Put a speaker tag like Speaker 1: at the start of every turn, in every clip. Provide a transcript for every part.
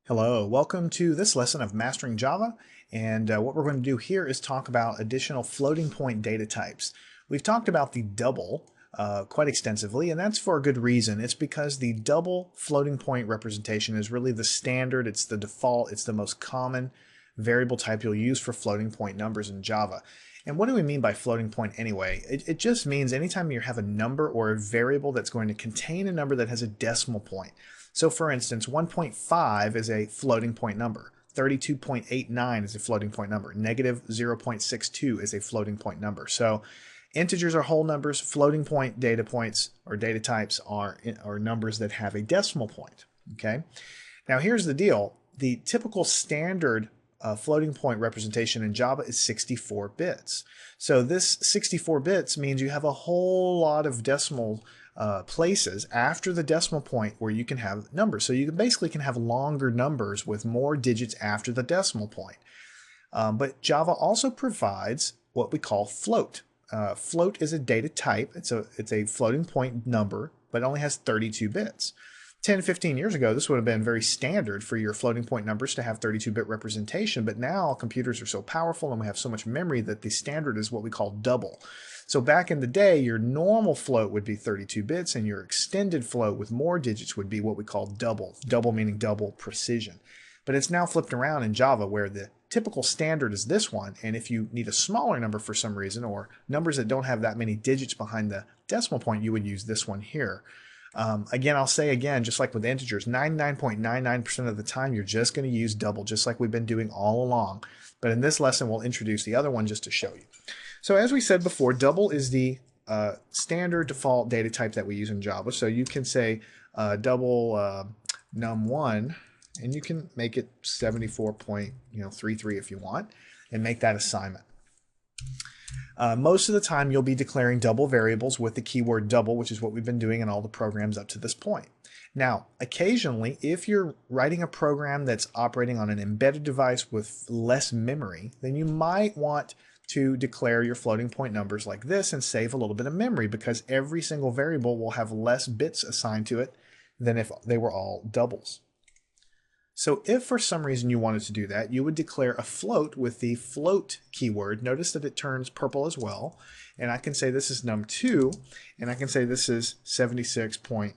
Speaker 1: Hello, welcome to this lesson of Mastering Java, and what we're going to do here is talk about additional floating point data types. We've talked about the double quite extensively, and that's for a good reason. It's because the double floating point representation is really the standard, it's the default, it's the most common variable type you'll use for floating point numbers in Java. And what do we mean by floating point anyway? It just means anytime you have a number or a variable that's going to contain a number that has a decimal point. So for instance, 1.5 is a floating point number. 32.89 is a floating point number. Negative 0.62 is a floating point number. So integers are whole numbers. Floating point data points or data types are numbers that have a decimal point. Okay. Now here's the deal. The typical standard floating point representation in Java is 64 bits. So this 64 bits means you have a whole lot of decimal places after the decimal point where you can have numbers. So you basically can have longer numbers with more digits after the decimal point. But Java also provides what we call float. Float is a data type. It's a floating point number, but only has 32 bits. 10, 15 years ago, this would have been very standard for your floating point numbers to have 32-bit representation, but now computers are so powerful and we have so much memory that the standard is what we call double. So back in the day, your normal float would be 32 bits and your extended float with more digits would be what we call double. Double meaning double precision. But it's now flipped around in Java where the typical standard is this one, and if you need a smaller number for some reason or numbers that don't have that many digits behind the decimal point, you would use this one here. Again, I'll say again, just like with integers, 99.99% of the time, you're just going to use double, just like we've been doing all along. But in this lesson, we'll introduce the other one just to show you. So as we said before, double is the standard default data type that we use in Java. So you can say double num1, and you can make it 74.33 if you want, and make that assignment. Most of the time, you'll be declaring double variables with the keyword double, which is what we've been doing in all the programs up to this point. Now, occasionally, if you're writing a program that's operating on an embedded device with less memory, then you might want to declare your floating point numbers like this and save a little bit of memory because every single variable will have less bits assigned to it than if they were all doubles. So if for some reason you wanted to do that, you would declare a float with the float keyword. Notice that it turns purple as well. And I can say this is num2, and I can say this is 76.3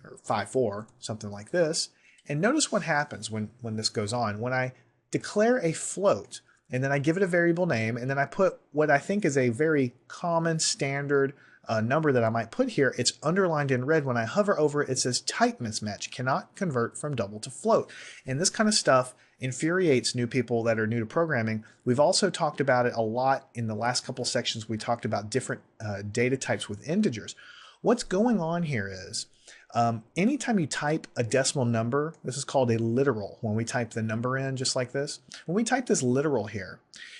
Speaker 1: or 54, something like this. And notice what happens when this goes on. When I declare a float, and then I give it a variable name, and then I put what I think is a very common standard number that I might put here, it's underlined in red. When I hover over it, it says type mismatch, cannot convert from double to float. And this kind of stuff infuriates new people that are new to programming. We've also talked about it a lot in the last couple sections. We talked about different data types with integers. What's going on here is anytime you type a decimal number, this is called a literal when we type the number in just like this. When we type this literal here,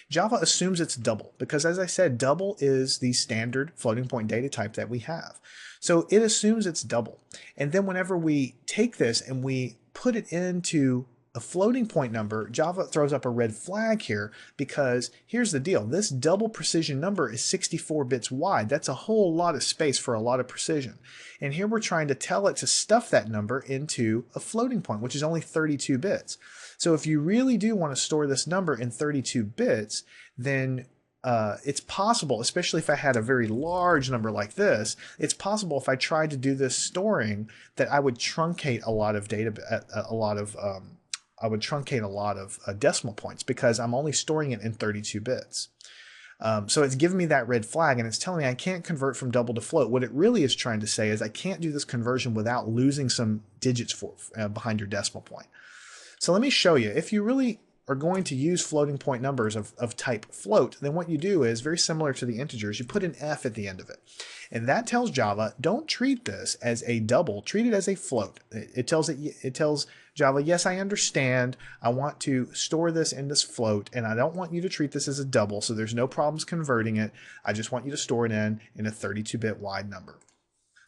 Speaker 1: Java assumes it's double because, as I said, double is the standard floating point data type that we have. So it assumes it's double. And then whenever we take this and we put it into a floating point number, Java throws up a red flag here because here's the deal. This double precision number is 64 bits wide. That's a whole lot of space for a lot of precision. And here we're trying to tell it to stuff that number into a floating point, which is only 32 bits. So if you really do want to store this number in 32 bits, then it's possible, especially if I had a very large number like this, it's possible if I tried to do this storing that I would truncate a lot of data, I would truncate a lot of decimal points because I'm only storing it in 32 bits. So it's giving me that red flag and it's telling me I can't convert from double to float. What it really is trying to say is I can't do this conversion without losing some digits behind your decimal point. So let me show you. If you really are going to use floating point numbers of type float, then what you do is very similar to the integers. You put an F at the end of it. And that tells Java, don't treat this as a double, treat it as a float. It tells Java, yes, I understand. I want to store this in this float, and I don't want you to treat this as a double, so there's no problems converting it. I just want you to store it in a 32-bit wide number.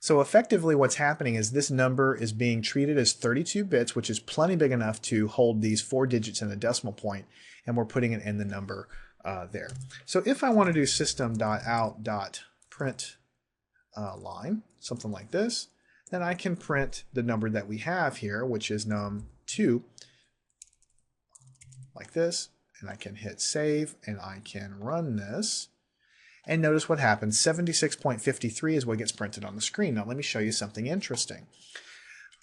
Speaker 1: So effectively what's happening is this number is being treated as 32 bits, which is plenty big enough to hold these 4 digits in a decimal point, and we're putting it in the number there. So if I want to do system.out.print line, something like this, then I can print the number that we have here, which is num2, like this, and I can hit save, and I can run this. And notice what happens. 76.53 is what gets printed on the screen. Now let me show you something interesting.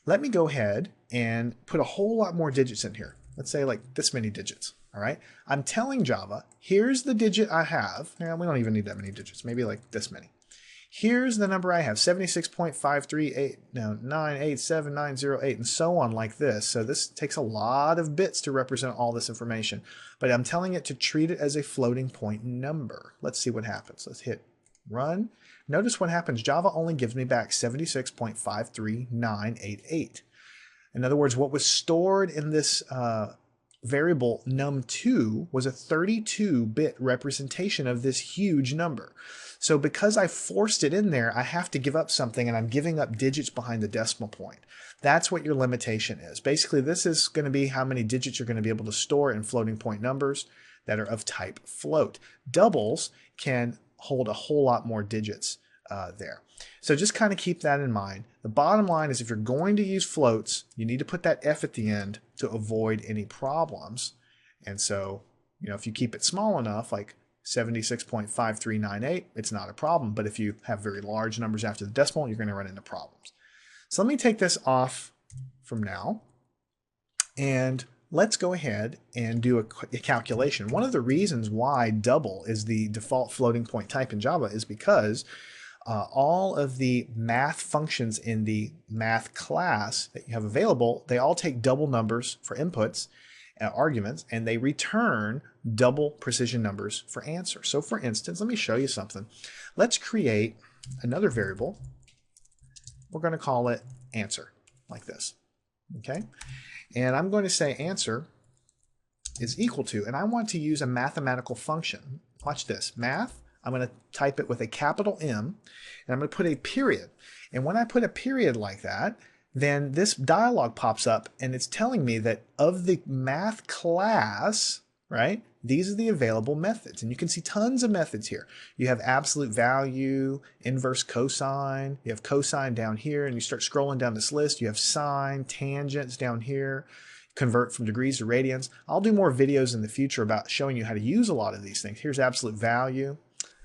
Speaker 1: Let me go ahead and put a whole lot more digits in here. Let's say like this many digits. All right. I'm telling Java, here's the digit I have. Now, we don't even need that many digits, maybe like this many. Here's the number I have, 76.538987908, and so on like this. So this takes a lot of bits to represent all this information. But I'm telling it to treat it as a floating point number. Let's see what happens. Let's hit run. Notice what happens. Java only gives me back 76.53988. In other words, what was stored in this variable num2 was a 32-bit representation of this huge number. So because I forced it in there, I have to give up something, and I'm giving up digits behind the decimal point. That's what your limitation is. Basically, this is going to be how many digits you're going to be able to store in floating point numbers that are of type float. Doubles can hold a whole lot more digits there. So just kind of keep that in mind. The bottom line is if you're going to use floats, you need to put that F at the end to avoid any problems. And so, if you keep it small enough, like 76.5398, it's not a problem. But if you have very large numbers after the decimal, you're going to run into problems. So let me take this off from now, and let's go ahead and do a calculation. One of the reasons why double is the default floating point type in Java is because all of the math functions in the math class that you have available, they all take double numbers for inputs, arguments, and they return double precision numbers for answers. So for instance, let me show you something. Let's create another variable. We're going to call it answer, like this. Okay? And I'm going to say answer is equal to, and I want to use a mathematical function. Watch this. Math, I'm going to type it with a capital M, and I'm going to put a period. And when I put a period like that, then this dialog pops up, and it's telling me that of the math class, right, these are the available methods. And you can see tons of methods here. You have absolute value, inverse cosine, you have cosine down here, and you start scrolling down this list. You have sine, tangents down here, convert from degrees to radians. I'll do more videos in the future about showing you how to use a lot of these things. Here's absolute value.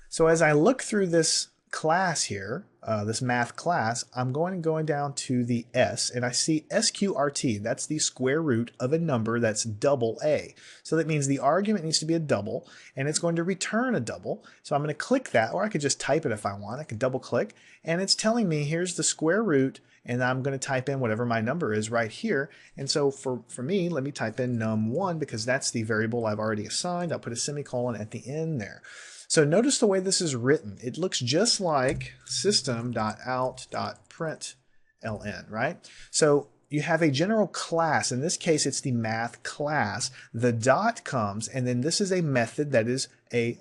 Speaker 1: So as I look through this class here, this math class, I'm going down to the S, and I see SQRT. That's the square root of a number that's double A. So that means the argument needs to be a double, and it's going to return a double. So I'm going to click that, or I could just type it if I want. I could double click, and it's telling me here's the square root, and I'm going to type in whatever my number is right here. And so for me, let me type in num1 because that's the variable I've already assigned. I'll put a semicolon at the end there. So notice the way this is written. It looks just like system.out.println, right? So you have a general class. In this case, it's the math class. The dot comes, and then this is a method that is a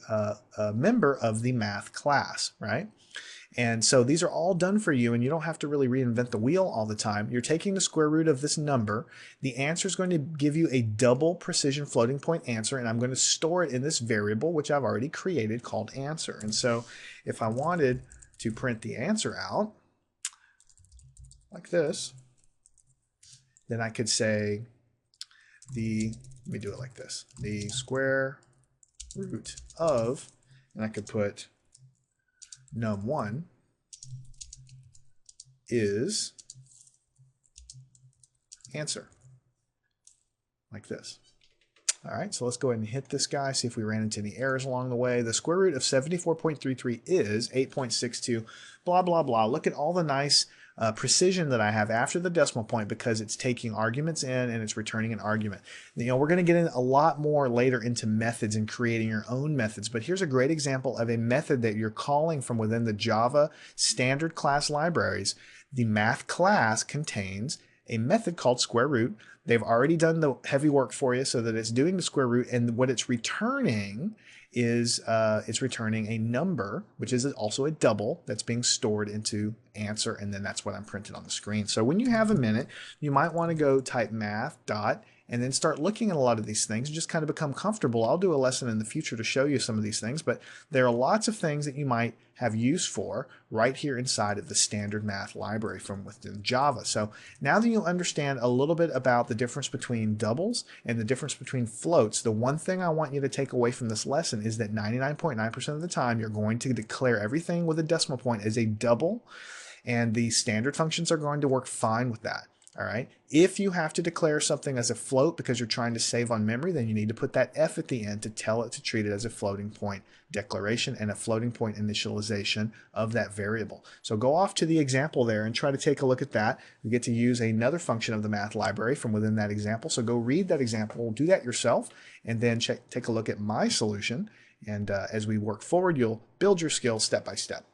Speaker 1: member of the math class, right? And so these are all done for you, and you don't have to really reinvent the wheel all the time. You're taking the square root of this number. The answer is going to give you a double precision floating point answer, and I'm going to store it in this variable, which I've already created, called answer. And so if I wanted to print the answer out like this, then I could say let me do it like this, the square root of, and I could put num1 is answer, like this. All right, so let's go ahead and hit this guy, see if we ran into any errors along the way. The square root of 74.33 is 8.62, blah, blah, blah. Look at all the nice precision that I have after the decimal point because it's taking arguments in and it's returning an argument. We're going to get in a lot more later into methods and creating your own methods, but here's a great example of a method that you're calling from within the Java standard class libraries. The math class contains a method called square root. They've already done the heavy work for you so that it's doing the square root, and what it's returning is it's returning a number, which is also a double that's being stored into answer, and then that's what I'm printed on the screen. So when you have a minute, you might want to go type math dot and then start looking at a lot of these things and just kind of become comfortable. I'll do a lesson in the future to show you some of these things, but there are lots of things that you might have use for right here inside of the standard math library from within Java. So now that you understand a little bit about the difference between doubles and the difference between floats, the one thing I want you to take away from this lesson is that 99.9% of the time you're going to declare everything with a decimal point as a double, and the standard functions are going to work fine with that. All right. If you have to declare something as a float because you're trying to save on memory, then you need to put that F at the end to tell it to treat it as a floating point declaration and a floating point initialization of that variable. So go off to the example there and try to take a look at that. You get to use another function of the math library from within that example. So go read that example, do that yourself, and then take a look at my solution. And as we work forward, you'll build your skills step by step.